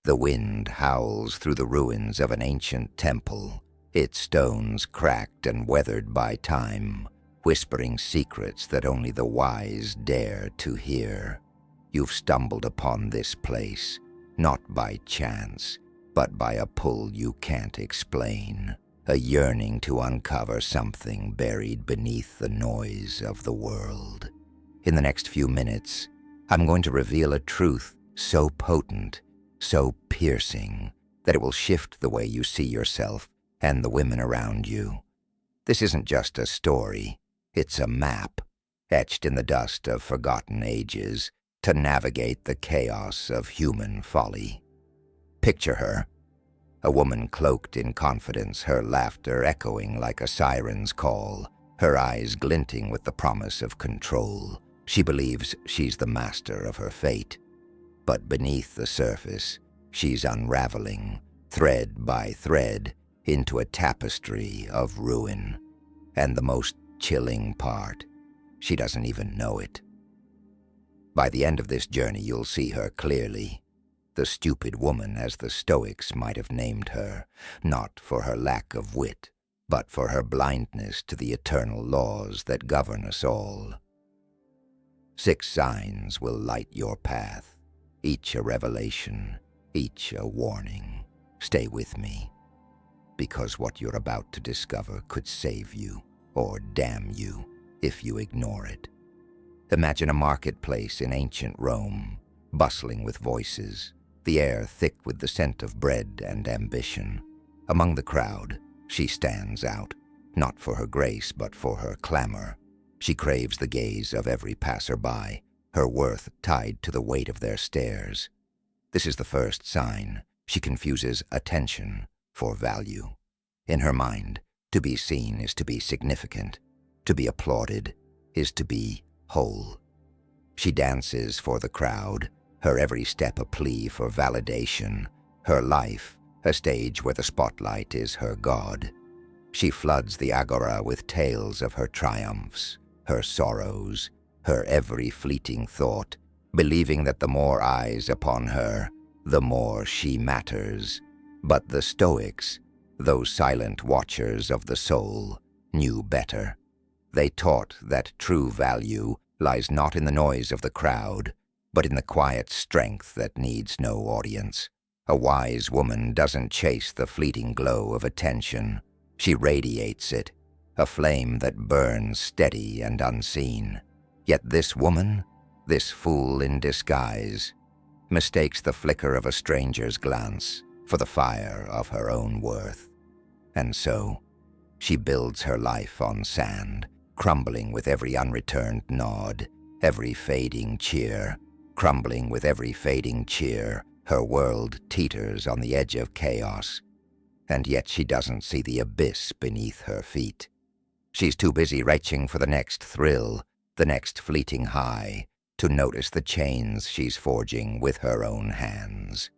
The wind howls through the ruins of an ancient temple, its stones cracked and weathered by time, whispering secrets that only the wise dare to hear. You've stumbled upon this place, not by chance, but by a pull you can't explain, a yearning to uncover something buried beneath the noise of the world. In the next few minutes, I'm going to reveal a truth so potent, so piercing, that it will shift the way you see yourself and the women around you. This isn't just a story, it's a map, etched in the dust of forgotten ages, to navigate the chaos of human folly. Picture her, a woman cloaked in confidence, her laughter echoing like a siren's call, her eyes glinting with the promise of control. She believes she's the master of her fate. But beneath the surface, she's unraveling, thread by thread, into a tapestry of ruin. And the most chilling part, she doesn't even know it. By the end of this journey, you'll see her clearly. The stupid woman, as the Stoics might have named her, not for her lack of wit, but for her blindness to the eternal laws that govern us all. 6 signs will light your path, each a revelation, each a warning. Stay with me, because what you're about to discover could save you or damn you if you ignore it. Imagine a marketplace in ancient Rome, bustling with voices, the air thick with the scent of bread and ambition. Among the crowd, she stands out, not for her grace but for her clamor. She craves the gaze of every passerby, her worth tied to the weight of their stares. This is the first sign. She confuses attention for value. In her mind, to be seen is to be significant. To be applauded is to be whole. She dances for the crowd, her every step a plea for validation, her life a stage where the spotlight is her god. She floods the agora with tales of her triumphs, her sorrows, her every fleeting thought, believing that the more eyes upon her, the more she matters. But the Stoics, those silent watchers of the soul, knew better. They taught that true value lies not in the noise of the crowd, but in the quiet strength that needs no audience. A wise woman doesn't chase the fleeting glow of attention. She radiates it, a flame that burns steady and unseen. Yet this woman, this fool in disguise, mistakes the flicker of a stranger's glance for the fire of her own worth. And so, she builds her life on sand, crumbling with every unreturned nod, every fading cheer. Crumbling with every fading cheer, her world teeters on the edge of chaos. And yet she doesn't see the abyss beneath her feet. She's too busy reaching for the next thrill, the next fleeting high, to notice the chains she's forging with her own hands.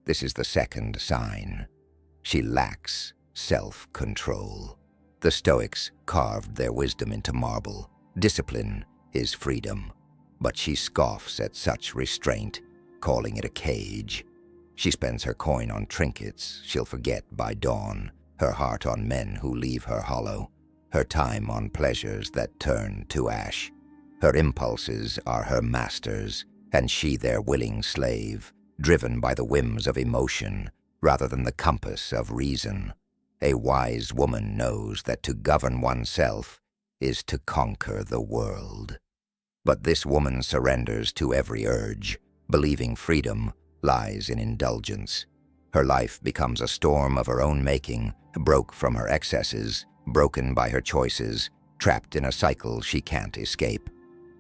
This is the second sign. She lacks self-control. The Stoics carved their wisdom into marble. Discipline is freedom. But she scoffs at such restraint, calling it a cage. She spends her coin on trinkets she'll forget by dawn, her heart on men who leave her hollow, her time on pleasures that turn to ash. Her impulses are her masters, and she their willing slave, driven by the whims of emotion rather than the compass of reason. A wise woman knows that to govern oneself is to conquer the world. But this woman surrenders to every urge, believing freedom lies in indulgence. Her life becomes a storm of her own making, broke from her excesses, broken by her choices, trapped in a cycle she can't escape.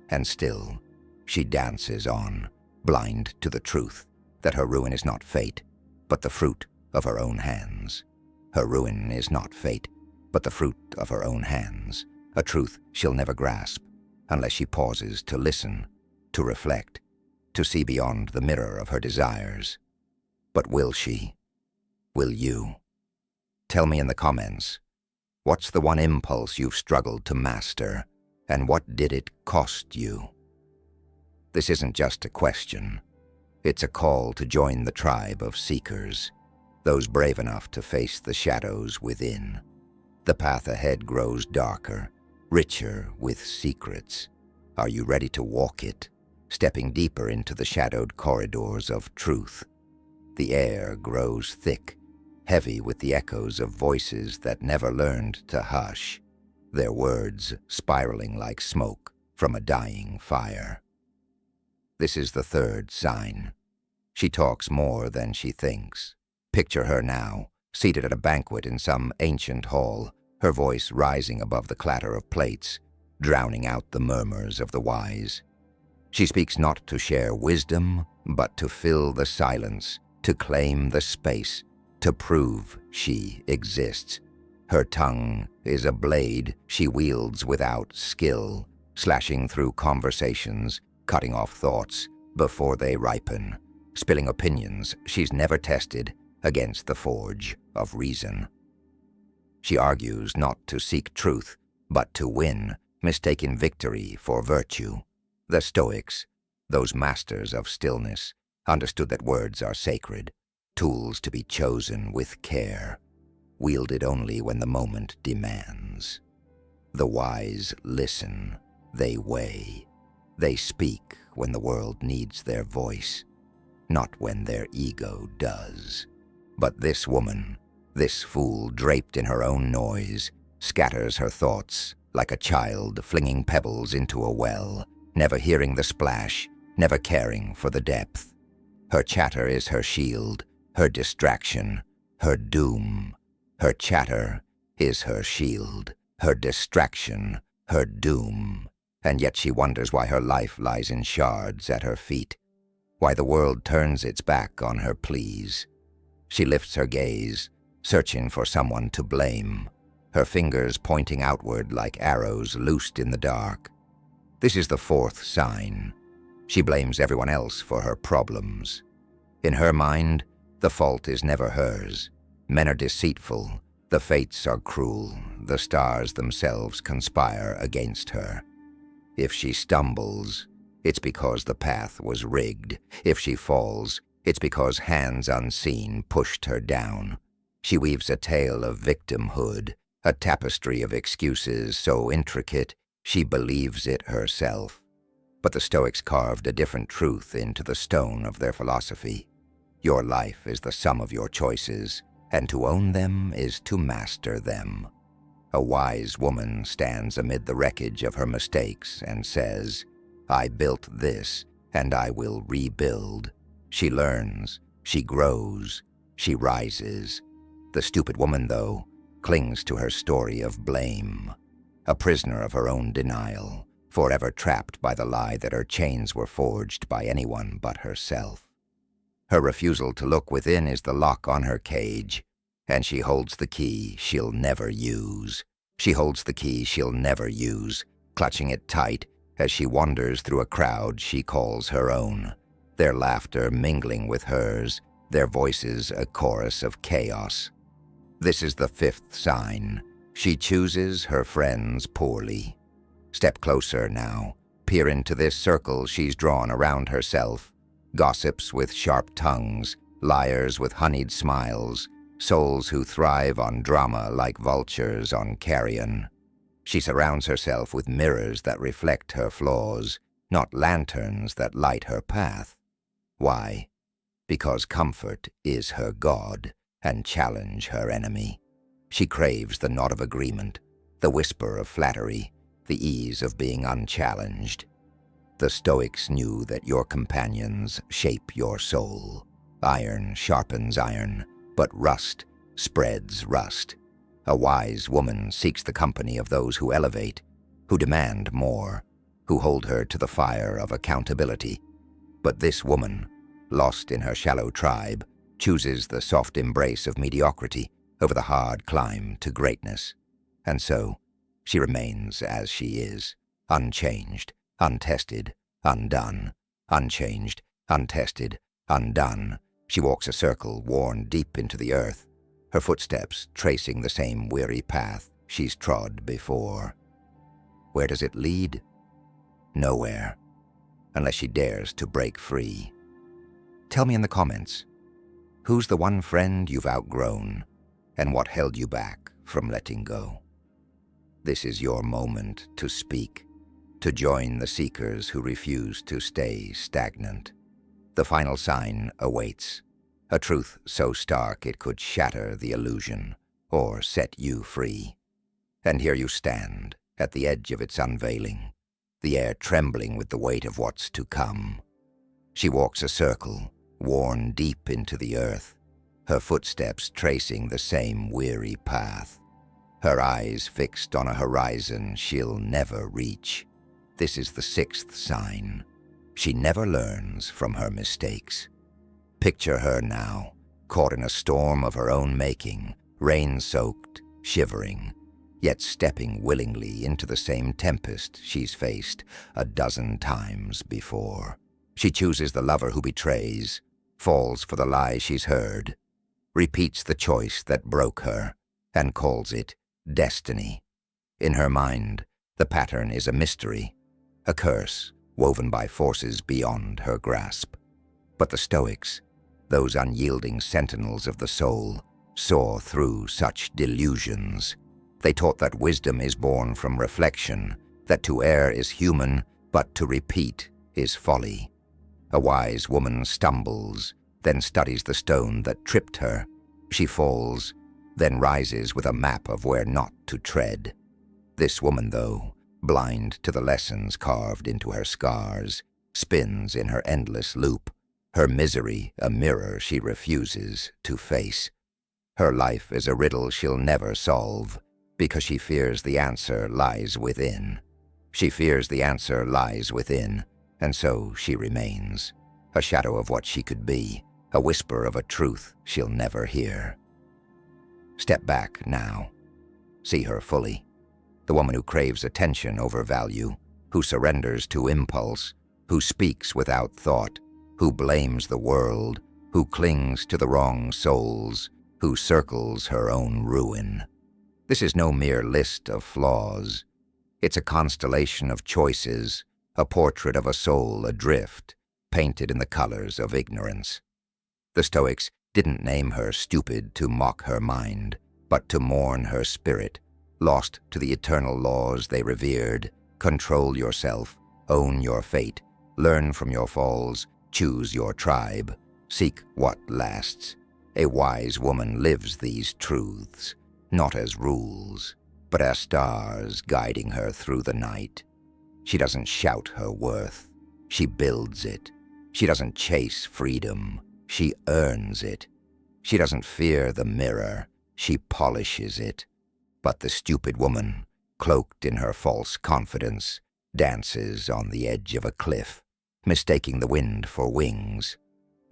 And still, she dances on, blind to the truth that her ruin is not fate, but the fruit of her own hands. Her ruin is not fate, but the fruit of her own hands, a truth she'll never grasp, unless she pauses to listen, to reflect, to see beyond the mirror of her desires. But will she? Will you? Tell me in the comments, what's the one impulse you've struggled to master, and what did it cost you? This isn't just a question. It's a call to join the tribe of seekers, those brave enough to face the shadows within. The path ahead grows darker, richer with secrets. Are you ready to walk it, stepping deeper into the shadowed corridors of truth? The air grows thick, heavy with the echoes of voices that never learned to hush, their words spiraling like smoke from a dying fire. This is the third sign. She talks more than she thinks. Picture her now, seated at a banquet in some ancient hall, her voice rising above the clatter of plates, drowning out the murmurs of the wise. She speaks not to share wisdom, but to fill the silence, to claim the space, to prove she exists. Her tongue is a blade she wields without skill, slashing through conversations, cutting off thoughts before they ripen, spilling opinions she's never tested against the forge of reason. She argues not to seek truth, but to win, mistaking victory for virtue. The Stoics, those masters of stillness, understood that words are sacred, tools to be chosen with care, wielded only when the moment demands. The wise listen, they weigh, they speak when the world needs their voice, not when their ego does. But this woman, this fool draped in her own noise, scatters her thoughts like a child flinging pebbles into a well, never hearing the splash, never caring for the depth. Her chatter is her shield, her distraction, her doom. Her chatter is her shield, her distraction, her doom. And yet she wonders why her life lies in shards at her feet, why the world turns its back on her pleas. She lifts her gaze, searching for someone to blame, her fingers pointing outward like arrows loosed in the dark. This is the fourth sign. She blames everyone else for her problems. In her mind, the fault is never hers. Men are deceitful, the fates are cruel, the stars themselves conspire against her. If she stumbles, it's because the path was rigged. If she falls, it's because hands unseen pushed her down. She weaves a tale of victimhood, a tapestry of excuses so intricate she believes it herself. But the Stoics carved a different truth into the stone of their philosophy. Your life is the sum of your choices, and to own them is to master them. A wise woman stands amid the wreckage of her mistakes and says, "I built this, and I will rebuild." She learns, she grows, she rises. The stupid woman, though, clings to her story of blame, a prisoner of her own denial, forever trapped by the lie that her chains were forged by anyone but herself. Her refusal to look within is the lock on her cage, and she holds the key she'll never use. She holds the key she'll never use, clutching it tight as she wanders through a crowd she calls her own, their laughter mingling with hers, their voices a chorus of chaos. This is the fifth sign. She chooses her friends poorly. Step closer now. Peer into this circle she's drawn around herself. Gossips with sharp tongues, liars with honeyed smiles, souls who thrive on drama like vultures on carrion. She surrounds herself with mirrors that reflect her flaws, not lanterns that light her path. Why? Because comfort is her god, and challenge her enemy. She craves the nod of agreement, the whisper of flattery, the ease of being unchallenged. The Stoics knew that your companions shape your soul. Iron sharpens iron, but rust spreads rust. A wise woman seeks the company of those who elevate, who demand more, who hold her to the fire of accountability. But this woman, lost in her shallow tribe, chooses the soft embrace of mediocrity over the hard climb to greatness. And so, she remains as she is, unchanged, untested, undone, unchanged, untested, undone. She walks a circle worn deep into the earth, her footsteps tracing the same weary path she's trod before. Where does it lead? Nowhere, unless she dares to break free. Tell me in the comments, who's the one friend you've outgrown, and what held you back from letting go? This is your moment to speak, to join the seekers who refuse to stay stagnant. The final sign awaits, a truth so stark it could shatter the illusion or set you free. And here you stand, at the edge of its unveiling, the air trembling with the weight of what's to come. She walks a circle, worn deep into the earth, her footsteps tracing the same weary path. Her eyes fixed on a horizon she'll never reach. This is the sixth sign. She never learns from her mistakes. Picture her now, caught in a storm of her own making, rain-soaked, shivering, yet stepping willingly into the same tempest she's faced a dozen times before. She chooses the lover who betrays, falls for the lie she's heard, repeats the choice that broke her, and calls it destiny. In her mind, the pattern is a mystery, a curse woven by forces beyond her grasp. But the Stoics, those unyielding sentinels of the soul, saw through such delusions. They taught that wisdom is born from reflection, that to err is human, but to repeat is folly. A wise woman stumbles, then studies the stone that tripped her. She falls, then rises with a map of where not to tread. This woman, though, blind to the lessons carved into her scars, spins in her endless loop, her misery a mirror she refuses to face. Her life is a riddle she'll never solve, because she fears the answer lies within. She fears the answer lies within, and so she remains, a shadow of what she could be, a whisper of a truth she'll never hear. Step back now. See her fully. The woman who craves attention over value, who surrenders to impulse, who speaks without thought, who blames the world, who clings to the wrong souls, who circles her own ruin. This is no mere list of flaws. It's a constellation of choices, a portrait of a soul adrift, painted in the colors of ignorance. The Stoics didn't name her stupid to mock her mind, but to mourn her spirit, lost to the eternal laws they revered. Control yourself, own your fate, learn from your falls, choose your tribe, seek what lasts. A wise woman lives these truths, not as rules, but as stars guiding her through the night. She doesn't shout her worth, she builds it. She doesn't chase freedom, she earns it. She doesn't fear the mirror, she polishes it. But the stupid woman, cloaked in her false confidence, dances on the edge of a cliff, mistaking the wind for wings.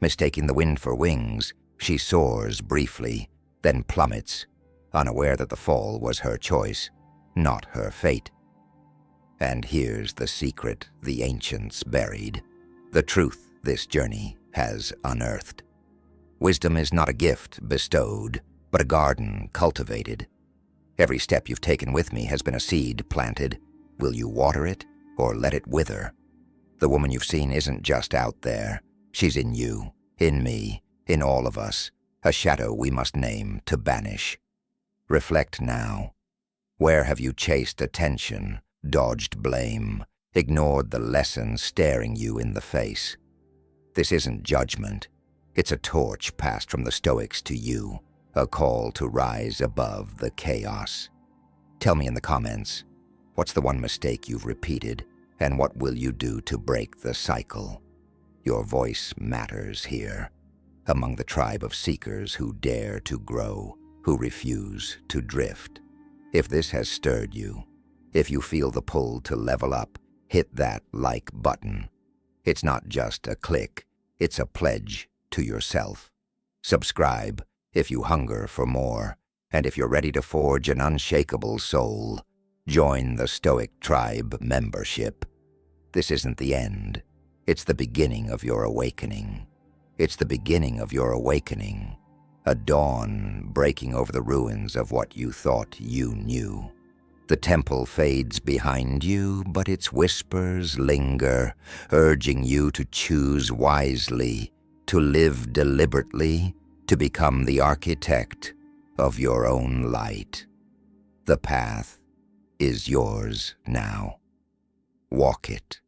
Mistaking the wind for wings, she soars briefly, then plummets, unaware that the fall was her choice, not her fate. And here's the secret the ancients buried, the truth this journey has unearthed. Wisdom is not a gift bestowed, but a garden cultivated. Every step you've taken with me has been a seed planted. Will you water it or let it wither? The woman you've seen isn't just out there. She's in you, in me, in all of us, a shadow we must name to banish. Reflect now. Where have you chased attention, dodged blame, ignored the lesson staring you in the face? This isn't judgment. It's a torch passed from the Stoics to you, a call to rise above the chaos. Tell me in the comments, what's the one mistake you've repeated, and what will you do to break the cycle? Your voice matters here, among the tribe of seekers who dare to grow, who refuse to drift. If this has stirred you, if you feel the pull to level up, hit that like button. It's not just a click, it's a pledge to yourself. Subscribe if you hunger for more, and if you're ready to forge an unshakable soul, join the Stoic Tribe membership. This isn't the end. It's the beginning of your awakening. It's the beginning of your awakening. A dawn breaking over the ruins of what you thought you knew. The temple fades behind you, but its whispers linger, urging you to choose wisely, to live deliberately, to become the architect of your own light. The path is yours now. Walk it.